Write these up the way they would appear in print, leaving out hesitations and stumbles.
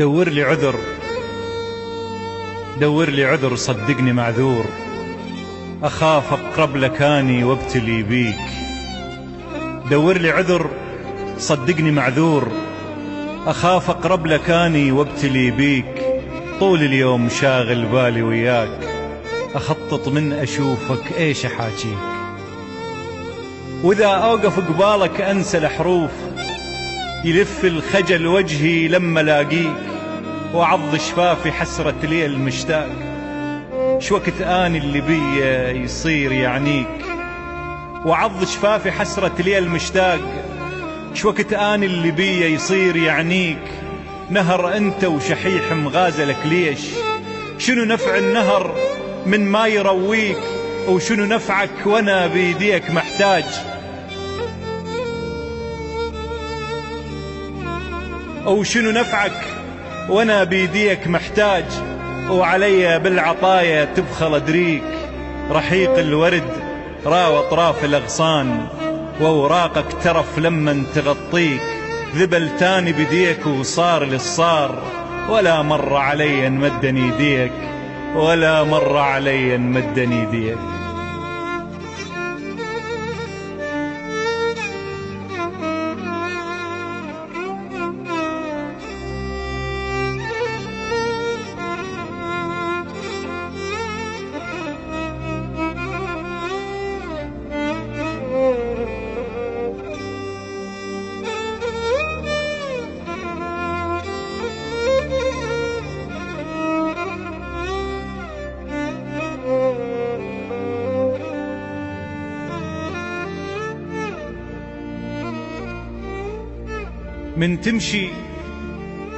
دور لي عذر، دور لي عذر صدقني معذور، أخاف أقرب لك أني وابتلي بيك. دور لي عذر صدقني معذور، أخاف أقرب لك أني وابتلي بيك. طول اليوم شاغل بالي وياك، أخطط من أشوفك إيش أحاجيك. وإذا أوقف قبالك أنسى الحروف، يلف الخجل وجهي لما لاقيك، وعض شفافي حسرة لي المشتاق. شوكت آني اللي بي يصير يعنيك، وعض شفافي حسرة لي المشتاق. شوكت آني اللي بي يصير يعنيك. نهر أنت وشحيح مغازلك ليش؟ شنو نفع النهر من ما يرويك؟ وشنو نفعك وانا بيديك محتاج؟ أو شنو نفعك وانا بيديك محتاج؟ وعلي بالعطايا تبخل أدريك. رحيق الورد راوى أطراف الأغصان، وأوراقك ترف لمن تغطيك. ذبل تاني بديك وصار للصار، ولا مر علي مدني يديك، ولا مر علي مدني يديك.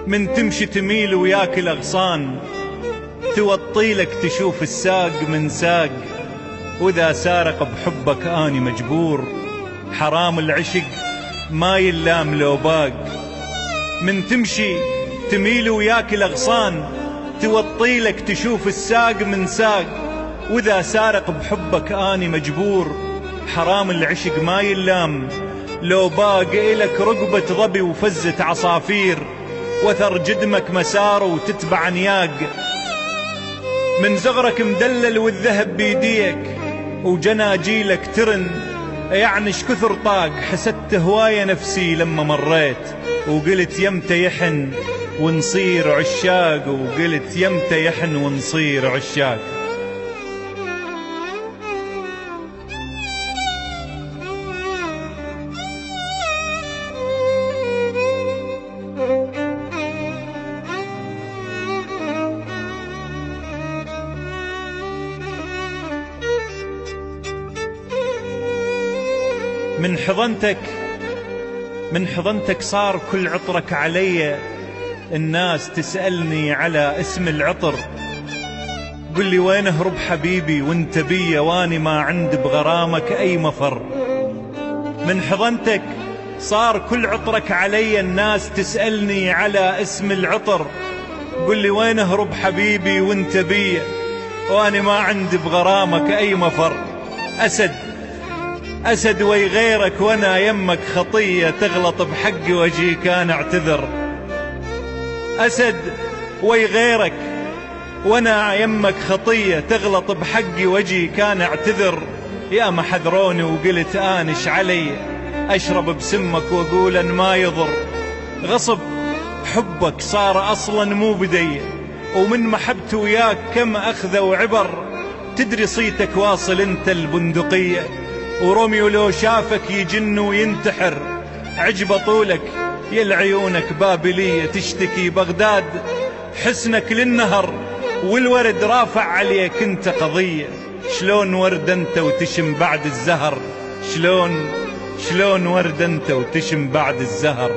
من تمشي تميل وياك الأغصان، توطيلك تشوف الساق من ساق. وإذا سارق بحبك آني مجبور، حرام العشق ما يلام لو باق. من تمشي تميل وياك الأغصان، توطيلك تشوف الساق من ساق. وإذا سارق بحبك آني مجبور، حرام العشق ما يلام لو باق. إلك رقبة ظبي وفزة عصافير، وثر جدمك مسار وتتبع نياق. من زغرك مدلل والذهب بيديك، وجناجيلك ترن يعني شكثر طاق. حسدت هواية نفسي لما مريت، وقلت يمتى يحن ونصير عشاق. وقلت يمتى يحن ونصير عشاق. من حضنتك صار كل عطرك علي. الناس تسألني على اسم العطر، قل لي وين هرب حبيبي وانت بيا، واني ما عند بغرامك اي مفر. من حضنتك صار كل عطرك علي. الناس تسألني على اسم العطر، قل لي وين هرب حبيبي وانت بيا، واني ما عند بغرامك اي مفر. أسد وي غيرك وانا يمك خطية، تغلط بحقي وجهي كان اعتذر. أسد وي غيرك وانا يمك خطية، تغلط بحقي وجهي كان اعتذر. يا ما حذروني وقلت آنش علي، أشرب بسمك وأقول أن ما يضر. غصب حبك صار أصلا مو بدي، ومن محبت وياك كم أخذ وعبر. تدري صيتك واصل انت البندقية، وروميو لو شافك يجن وينتحر. عجب طولك يا العيونك بابلية، تشتكي بغداد حسنك للنهر، والورد رافع عليك انت قضية. شلون ورد انت وتشم بعد الزهر؟ شلون ورد انت وتشم بعد الزهر؟